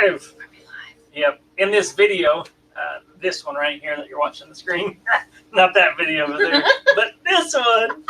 live. Yep. In this video, this one right here that you're watching on the screen, not that video over there, but this one,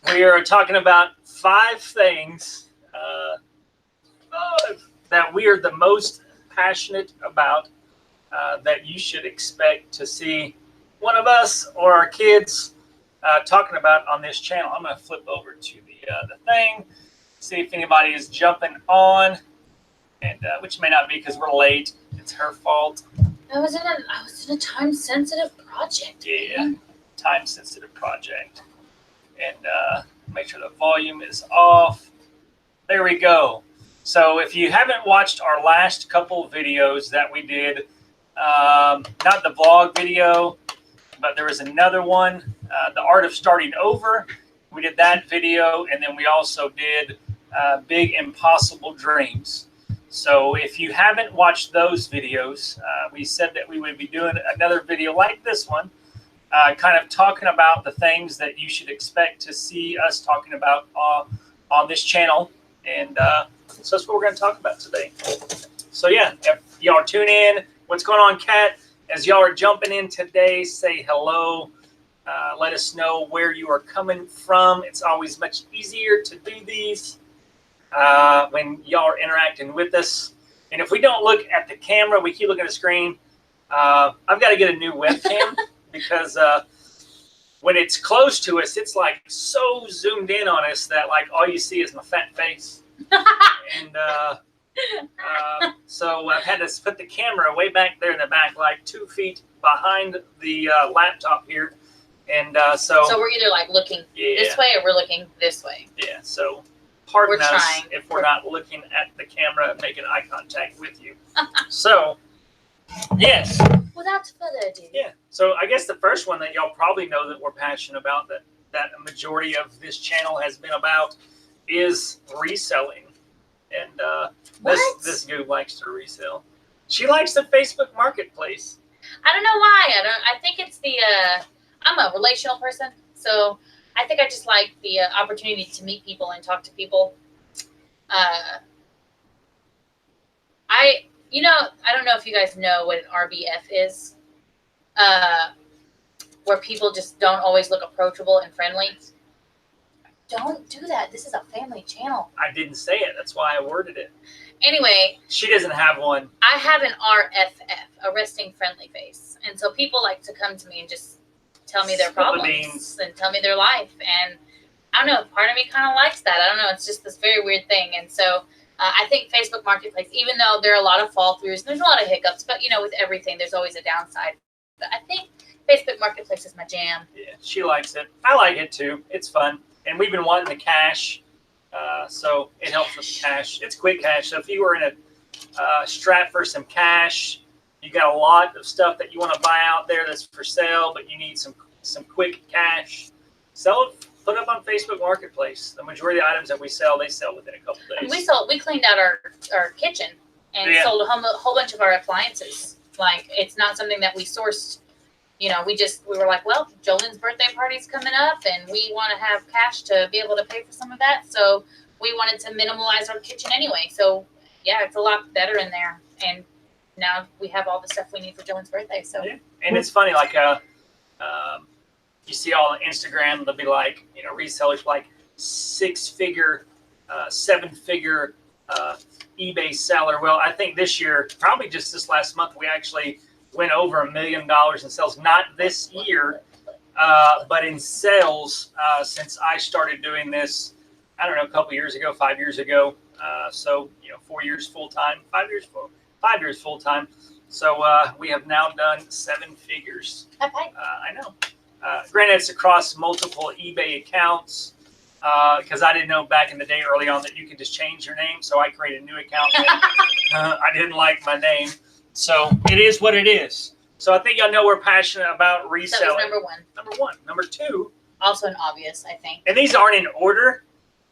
we are talking about 5 things that we are the most passionate about that you should expect to see one of us or our kids talking about on this channel. I'm going to flip over to the thing, see if anybody is jumping on, and which may not be because we're late. It's her fault. I was in a time-sensitive project. Yeah, time-sensitive project. And make sure the volume is off. There we go. So if you haven't watched our last couple videos that we did, not the vlog video, but there was another one, The Art of Starting Over. We did that video, and then we also did Big Impossible Dreams. So if you haven't watched those videos, we said that we would be doing another video like this one, kind of talking about the things that you should expect to see us talking about on this channel. And so that's what we're going to talk about today. So yeah, if y'all tune in, what's going on, Kat? As y'all are jumping in today, say hello. Let us know where you are coming from. It's always much easier to do these when y'all are interacting with us. And if we don't look at the camera, we keep looking at the screen. I've got to get a new webcam because when it's close to us, it's like so zoomed in on us that like all you see is my fat face. And so I've had to put the camera way back there in the back, like 2 feet behind the laptop here. And so we're either like looking this way or we're looking this way. Yeah, so pardon us if we're not looking at the camera and making eye contact with you. So, yes. Without further ado. Yeah, so I guess the first one that y'all probably know that we're passionate about, that a majority of this channel has been about, is reselling. And this dude likes to resell. She likes the Facebook Marketplace. I don't know why. I think it's the I'm a relational person, so I think I just like the opportunity to meet people and talk to people. I don't know if you guys know what an RBF is, where people just don't always look approachable and friendly. Don't do that. This is a family channel. I didn't say it. That's why I worded it. Anyway. She doesn't have one. I have an RFF, a resting friendly face. And so people like to come to me and just tell me their problems and tell me their life. And I don't know, part of me kind of likes that. I don't know. It's just this very weird thing. And so I think Facebook Marketplace, even though there are a lot of fall throughs, there's a lot of hiccups, but with everything, there's always a downside. But I think Facebook Marketplace is my jam. Yeah, she likes it. I like it too. It's fun. And we've been wanting the cash, so it helps with the cash. It's quick cash. So if you were in a strap for some cash, you got a lot of stuff that you want to buy out there that's for sale, but you need some quick cash, sell it, put it up on Facebook Marketplace. The majority of the items that we sell, they sell within a couple of days. We cleaned out our kitchen and sold a whole bunch of our appliances. Like, it's not something that we sourced. We were like, well, Jolene's birthday party's coming up, and we want to have cash to be able to pay for some of that. So we wanted to minimalize our kitchen anyway. So yeah, it's a lot better in there. And now we have all the stuff we need for Jolene's birthday. So yeah. And it's funny, like you see all on Instagram, they'll be like, resellers like 6-figure, 7-figure eBay seller. Well, I think this year, probably just this last month, we actually went over $1 million in sales. Not this year, but in sales since I started doing this, I don't know, a couple years ago, 5 years ago. So 4 years full time, 5 years full time. So we have now done 7 figures. I know. Granted, it's across multiple eBay accounts because I didn't know back in the day early on that you could just change your name. So I created a new account. I didn't like my name. So it is what it is. So I think y'all know we're passionate about reselling. That was number one. Number one. Number two. Also an obvious, I think. And these aren't in order.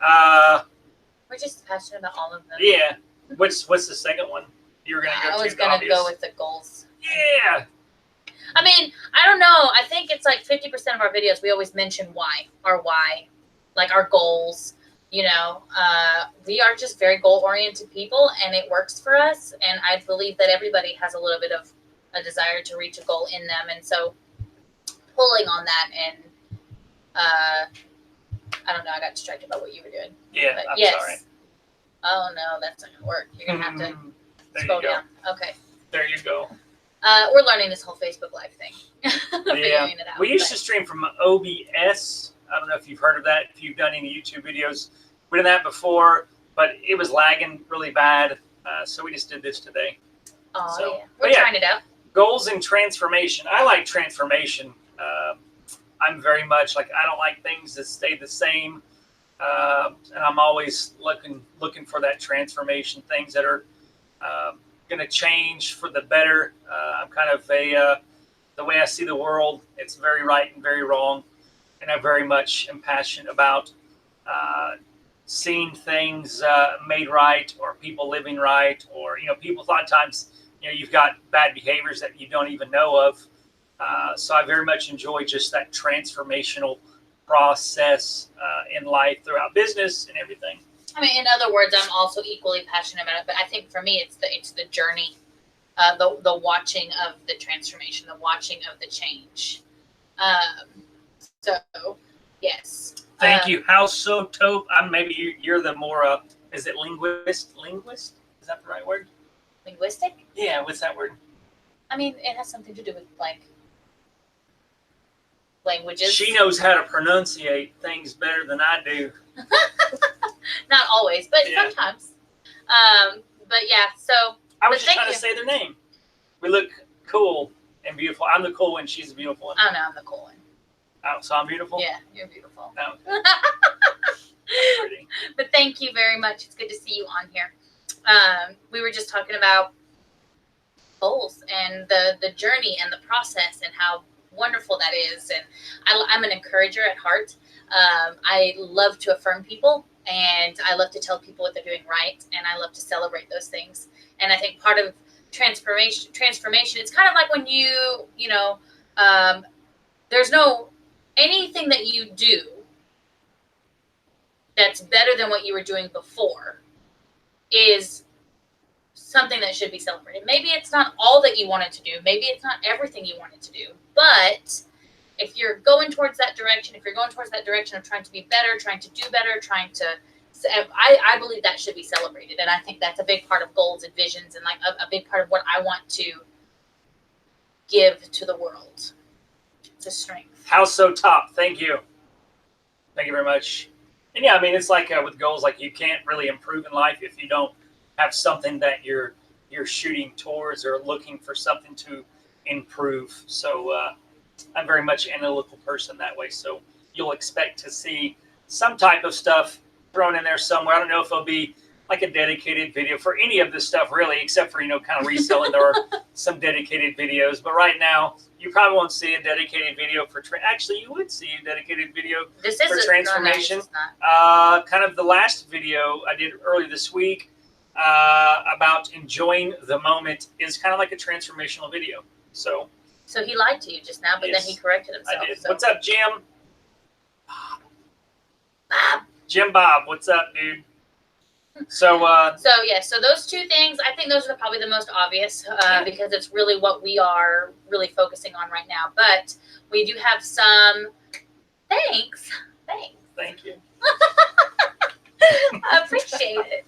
We're just passionate about all of them. Yeah. What's the second one? You were going to go to? I was going to go with the goals. Yeah. I mean, I don't know. I think it's like 50% of our videos, we always mention why. Our why. Like our goals. We are just very goal-oriented people, and it works for us. And I believe that everybody has a little bit of a desire to reach a goal in them. And so pulling on that and, I don't know, I got distracted by what you were doing. Yeah, but I'm yes. sorry. Oh, no, that's not going to work. You're going to have to scroll down. Okay. There you go. We're learning this whole Facebook Live thing. Yeah. It out, We used to stream from OBS. I don't know if you've heard of that, if you've done any YouTube videos. We did that before, but it was lagging really bad. So we just did this today. Oh, so, yeah. We're trying it out. Goals and transformation. I like transformation. I'm very much like, I don't like things that stay the same. And I'm always looking for that transformation, things that are going to change for the better. I'm kind of the way I see the world, it's very right and very wrong. And I very much am passionate about seeing things made right, or people living right, or, people a lot of times, you've got bad behaviors that you don't even know of. So I very much enjoy just that transformational process in life throughout business and everything. I mean, in other words, I'm also equally passionate about it, but I think for me, it's the journey, the watching of the transformation, the watching of the change. So, yes. Thank you. How so, Tope? Maybe you're the more, is it linguist? Linguist? Is that the right word? Linguistic? Yeah, what's that word? I mean, it has something to do with, languages. She knows how to pronunciate things better than I do. Not always, but sometimes. But yeah, so. I was just trying to say their name. We look cool and beautiful. I'm the cool one. She's the beautiful one. Oh, no, I'm the cool one. Oh, so I'm beautiful? Yeah, you're beautiful. Oh, okay. But thank you very much. It's good to see you on here. We were just talking about goals and the journey and the process and how wonderful that is. And I'm an encourager at heart. I love to affirm people, and I love to tell people what they're doing right, and I love to celebrate those things. And I think part of transformation, it's kind of like when there's no anything that you do that's better than what you were doing before is something that should be celebrated. Maybe it's not all that you wanted to do. Maybe it's not everything you wanted to do. But if you're going towards that direction, of trying to be better, trying to do better, I believe that should be celebrated. And I think that's a big part of goals and visions, and a big part of what I want to give to the world. It's a strength. How so, Top? Thank you. Thank you very much. And yeah, I mean, it's like with goals, like you can't really improve in life if you don't have something that you're shooting towards or looking for something to improve. So I'm very much an analytical person that way. So you'll expect to see some type of stuff thrown in there somewhere. I don't know if it'll be like a dedicated video for any of this stuff really, except for, kind of reselling. There are some dedicated videos, but right now you probably won't see a dedicated video for, actually you would see a dedicated video for transformation. Kind of the last video I did earlier this week about enjoying the moment is kind of like a transformational video. So he lied to you just now, but yes, then he corrected himself. I did. So. What's up, Jim? Bob. Jim Bob, what's up, dude? So those two things, I think those are probably the most obvious because it's really what we are really focusing on right now. But we do have some thanks. Thank you. I appreciate it.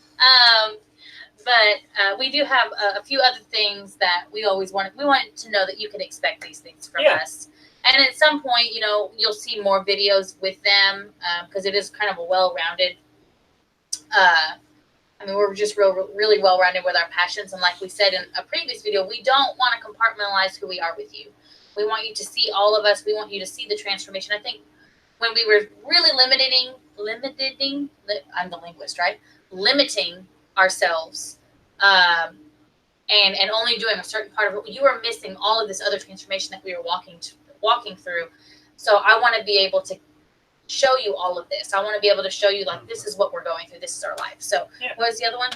But we do have a few other things that we always wanted. We wanted to know that you can expect these things from us. And at some point, you'll see more videos with them because it is kind of a well-rounded. We're just really well-rounded with our passions. And like we said in a previous video, we don't want to compartmentalize who we are with you. We want you to see all of us. We want you to see the transformation. I think when we were really limiting, I'm the linguist, right? Limiting ourselves and only doing a certain part of it, you are missing all of this other transformation that we were walking through. So I want to be able to show you all of this. I want to be able to show you, this is what we're going through. This is our life. So what was the other one?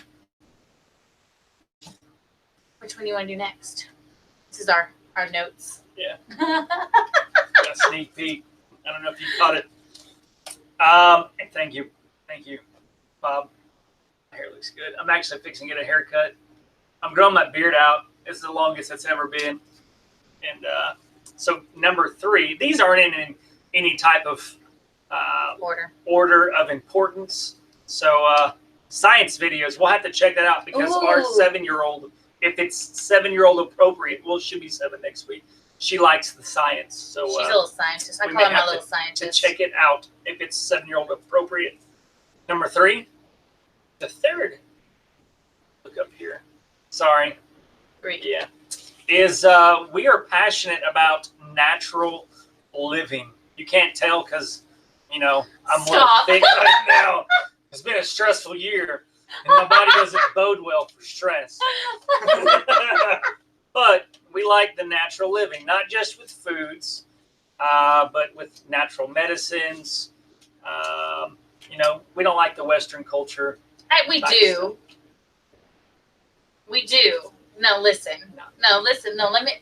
Which one do you want to do next? This is our notes. Yeah. Got a sneak peek. I don't know if you caught it. And thank you. Bob, my hair looks good. I'm actually fixing to get a haircut. I'm growing my beard out. It's the longest it's ever been. And so number 3, these aren't in any type of order of importance. So science videos, we'll have to check that out because our 7-year-old, if it's 7-year-old appropriate, well, she'll be 7 next week. She likes the science. So she's a little scientist. I call her my little scientist. To check it out if it's 7-year-old appropriate. Number 3, the third, look up here. Sorry. 3. Yeah. Is we are passionate about natural living. You can't tell because, I'm a little thick right now. It's been a stressful year, and my body doesn't bode well for stress. But we like the natural living, not just with foods, but with natural medicines. We don't like the Western culture. We do. We do. No, listen. No, listen. No, let me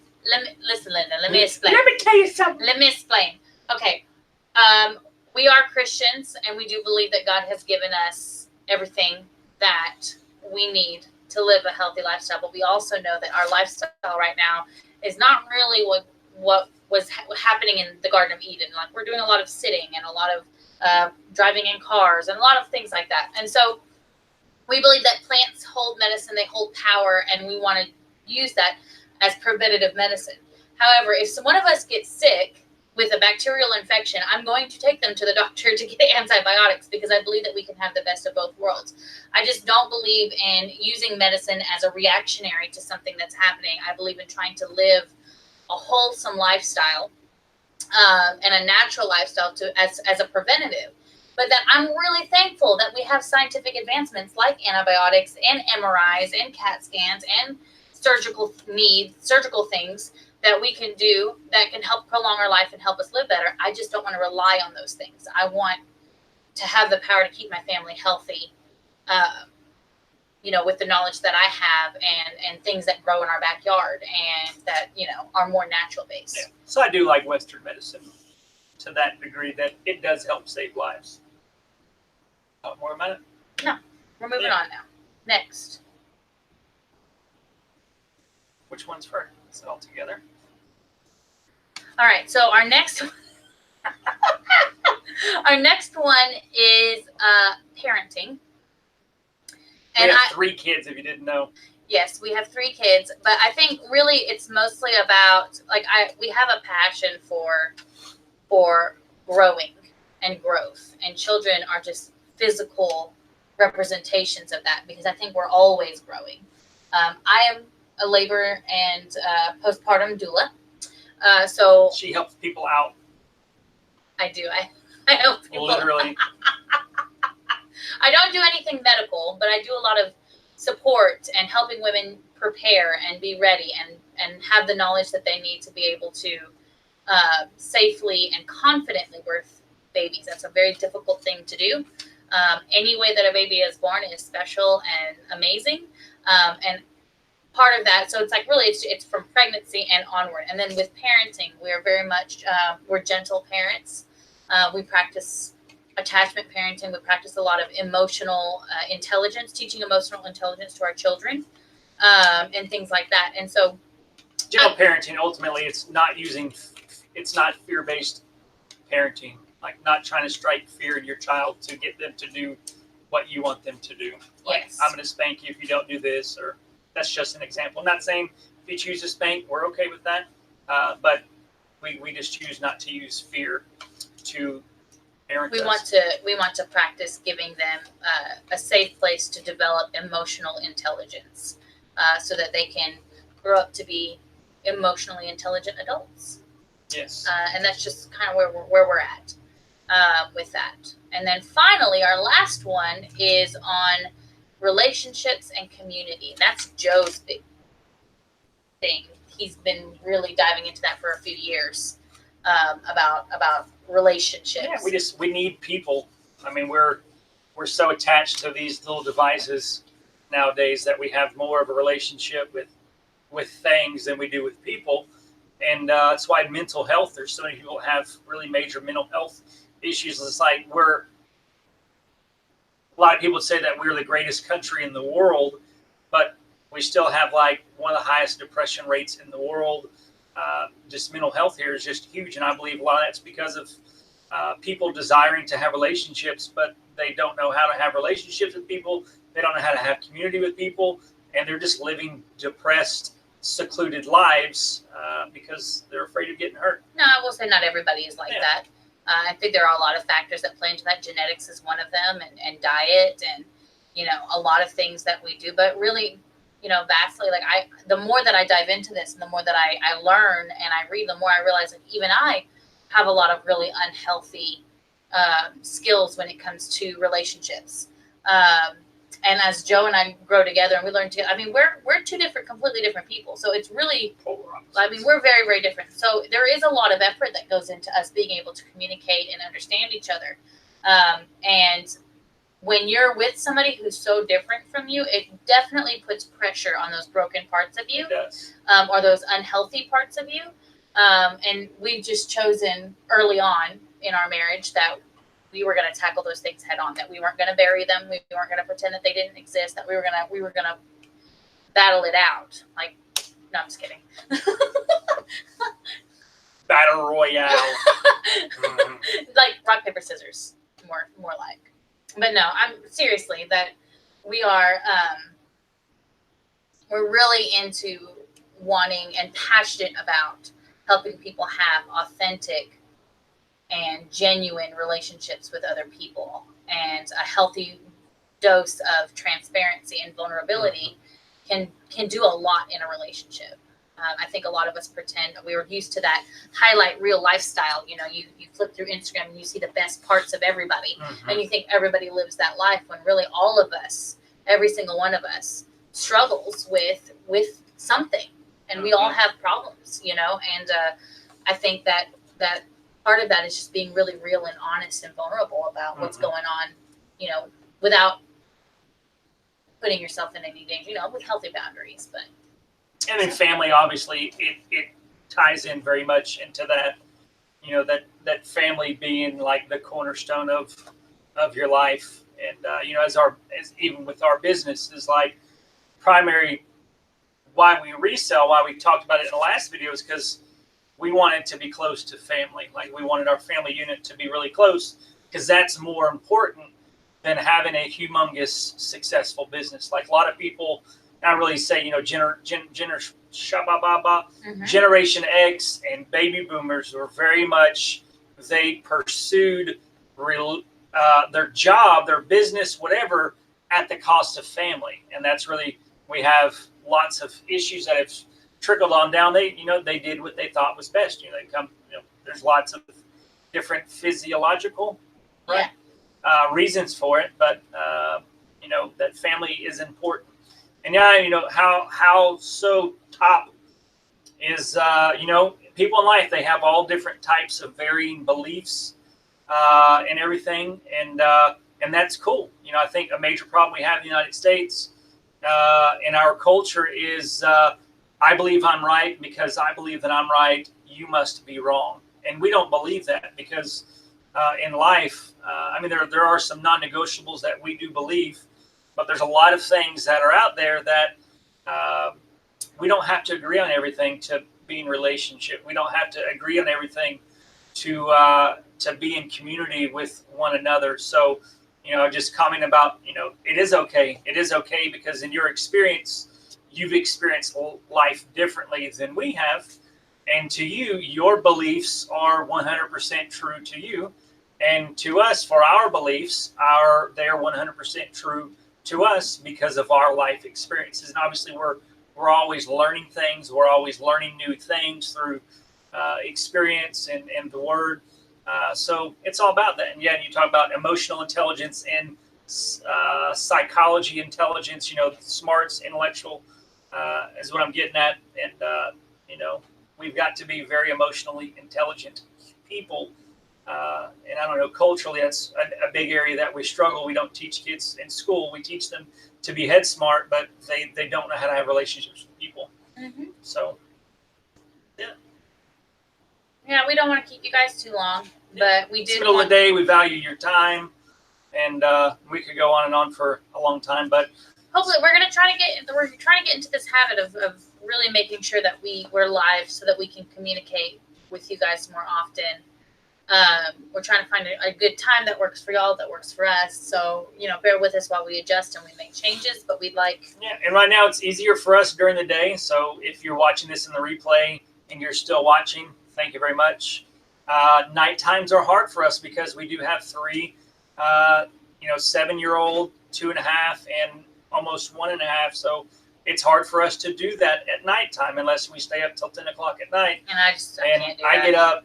listen, Linda. Let me explain. Let me tell you something. Let me explain. Okay. We are Christians, and we do believe that God has given us everything that we need to live a healthy lifestyle. But we also know that our lifestyle right now is not really what was happening in the Garden of Eden. Like, we're doing a lot of sitting and a lot of driving in cars and a lot of things like that. And so we believe that plants hold medicine, they hold power, and we want to use that as preventative medicine. However, if one of us gets sick with a bacterial infection, I'm going to take them to the doctor to get antibiotics because I believe that we can have the best of both worlds. I just don't believe in using medicine as a reactionary to something that's happening. I believe in trying to live a wholesome lifestyle and a natural lifestyle as a preventative. But that I'm really thankful that we have scientific advancements like antibiotics and MRIs and CAT scans and surgical things that we can do that can help prolong our life and help us live better. I just don't want to rely on those things. I want to have the power to keep my family healthy, with the knowledge that I have and things that grow in our backyard and that, are more natural based. Yeah. So I do like Western medicine to that degree that it does help save lives. More about it? No. We're moving on now. Next. Which one's first? Is it all together? All right. So our next one is parenting. And we have 3 kids, if you didn't know. Yes, we have 3 kids, but I think really it's mostly about we have a passion for growing and growth, and children are just physical representations of that because I think we're always growing. I am a labor and postpartum doula. So she helps people out. I do. I help people. Literally. I don't do anything medical, but I do a lot of support and helping women prepare and be ready and have the knowledge that they need to be able to safely and confidently birth babies. That's a very difficult thing to do. Any way that a baby is born is special and amazing. And part of that, so it's really, it's from pregnancy and onward. And then with parenting, we're very much, we're gentle parents. We practice attachment parenting. We practice a lot of emotional intelligence, teaching emotional intelligence to our children, and things like that. And so gentle parenting, ultimately, it's not fear-based parenting, like not trying to strike fear in your child to get them to do what you want them to do. Like, yes. I'm going to spank you if you don't do this, or that's just an example. I'm not saying if you choose to spank, we're okay with that, but we just choose not to use fear to parent us. We want to practice giving them a safe place to develop emotional intelligence, so that they can grow up to be emotionally intelligent adults. Yes. And that's just kind of where we're at with that. And then finally, our last one is on relationships and community. And that's Joe's big thing. He's been really diving into that for a few years, about relationships. Yeah, we need people. I mean, we're so attached to these little devices nowadays that we have more of a relationship with things than we do with people. And that's why mental health, there's so many people have really major mental health issues. It's like we're a lot of people say that we're the greatest country in the world, but we still have like one of the highest depression rates in the world. Just mental health here is just huge, and I believe a lot of that's because of people desiring to have relationships, but they don't know how to have relationships with people. They don't know how to have community with people, and they're just living depressed, secluded lives because they're afraid of getting hurt. No, I will say not everybody is like that. I think there are a lot of factors that play into that. Genetics is one of them, and diet, and a lot of things that we do. But really, vastly, like the more that I dive into this, and the more that I learn and I read, the more I realize that even I have a lot of really unhealthy skills when it comes to relationships. And as Joe and I grow together and we learn together, I mean, we're two completely different people. So it's really, I mean, we're very, very different. So there is a lot of effort that goes into us being able to communicate and understand each other. And when you're with somebody who's so different from you, it definitely puts pressure on those broken parts of you, or those unhealthy parts of you. And we've just chosen early on in our marriage that we were going to tackle those things head on, that we weren't going to bury them. We weren't going to pretend that they didn't exist, that we were going to battle it out. Like, no, I'm just kidding. Battle Royale. Like rock, paper, scissors, more like. But no, I'm seriously that we are, we're really into wanting and passionate about helping people have authentic and genuine relationships with other people, and a healthy dose of transparency and vulnerability can do a lot in a relationship. I think a lot of us pretend we were used to that highlight reel lifestyle. You flip through Instagram and you see the best parts of everybody, and you think everybody lives that life, when really all of us, every single one of us, struggles with something, and we all have problems, and I think that part of that is just being really real and honest and vulnerable about what's going on, without putting yourself in any danger, with healthy boundaries. But and in family, obviously, it ties in very much into that, that family being like the cornerstone of your life. And as even with our business is like primary, why we resell, why we talked about it in the last video, is because we wanted to be close to family. Like, we wanted our family unit to be really close, because that's more important than having a humongous successful business. Like, a lot of people, I really say, Generation X and baby boomers were very much, they pursued their job, their business, whatever, at the cost of family. And that's really, we have lots of issues that have trickled on down. They did what they thought was best. There's lots of different physiological reasons for it, but that family is important. And how so top is people in life, they have all different types of varying beliefs and everything, and that's cool. I think a major problem we have in the United States in our culture is I believe I'm right because I believe that I'm right. You must be wrong. And we don't believe that, because in life, there are some non-negotiables that we do believe, but there's a lot of things that are out there that we don't have to agree on everything to be in relationship. We don't have to agree on everything to be in community with one another. So, just commenting about, it is okay. It is okay because in your experience, you've experienced life differently than we have. And to you, your beliefs are 100% true to you. And to us, for our beliefs, they're 100% true to us because of our life experiences. And obviously, we're always learning things. We're always learning new things through experience and the Word. So it's all about that. And you talk about emotional intelligence and psychology intelligence, smarts, intellectual is what I'm getting at. And, we've got to be very emotionally intelligent people. And I don't know, culturally, that's a big area that we struggle. We don't teach kids in school. We teach them to be head smart, but they don't know how to have relationships with people. So, yeah. Yeah, we don't want to keep you guys too long, but we did. It's the middle of the day. We value your time. and we could go on and on for a long time. But hopefully, we're trying to get into this habit of really making sure that we're live so that we can communicate with you guys more often. We're trying to find a good time that works for y'all, that works for us. So, bear with us while we adjust and we make changes, but we'd like... Yeah, and right now it's easier for us during the day. So if you're watching this in the replay and you're still watching, thank you very much. Night times are hard for us because we do have 3, 7-year-old, 2.5, and almost 1.5. So it's hard for us to do that at nighttime unless we stay up till 10 o'clock at night. And I can't do that. I get up,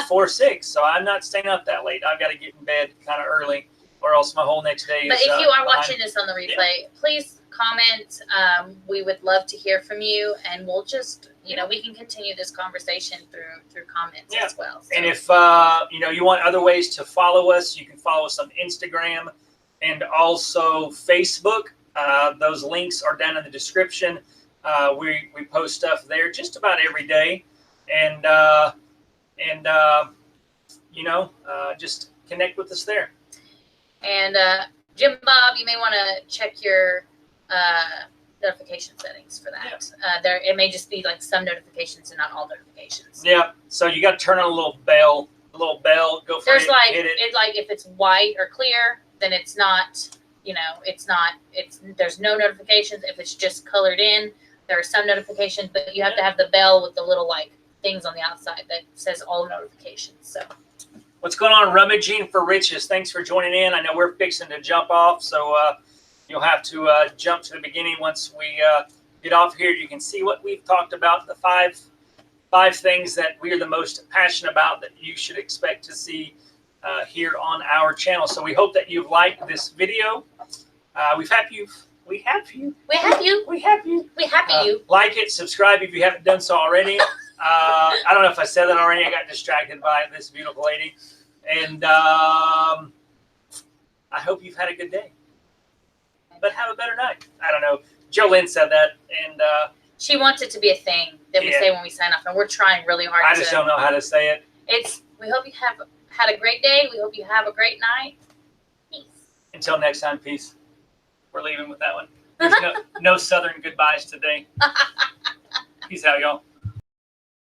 before 6, so I'm not staying up that late. I've got to get in bed kind of early, or else my whole next day is. But if you are watching this on the replay, please comment. We would love to hear from you, and we'll just, we can continue this conversation through comments as well. So. And if you want other ways to follow us, you can follow us on Instagram and also Facebook. Those links are down in the description. We post stuff there just about every day, and just connect with us there. And Jim Bob, you may want to check your notification settings for that. Yeah. It may just be like some notifications and not all notifications. Yeah. So you got to turn on a little bell. Go for it. Hit it. It's like if it's white or clear, then it's not. There's no notifications. If it's just colored in, there are some notifications, but you have to have the bell with the little things on the outside that says all notifications. So what's going on, Rummaging for Riches? Thanks for joining in. I know we're fixing to jump off, so you'll have to jump to the beginning once we get off here. You can see what we've talked about, the five things that we are the most passionate about that you should expect to see here on our channel. So we hope that you've liked this video. We have you. Like it, subscribe if you haven't done so already. I don't know if I said that already. I got distracted by this beautiful lady. And I hope you've had a good day. But have a better night. I don't know. Jolynn said that. And she wants it to be a thing that we say when we sign off. And we're trying really hard I just don't know how to say it. We hope you have had a great day. We hope you have a great night. Peace. Until next time, peace. We're leaving with that one. There's no southern goodbyes today. Peace out, y'all.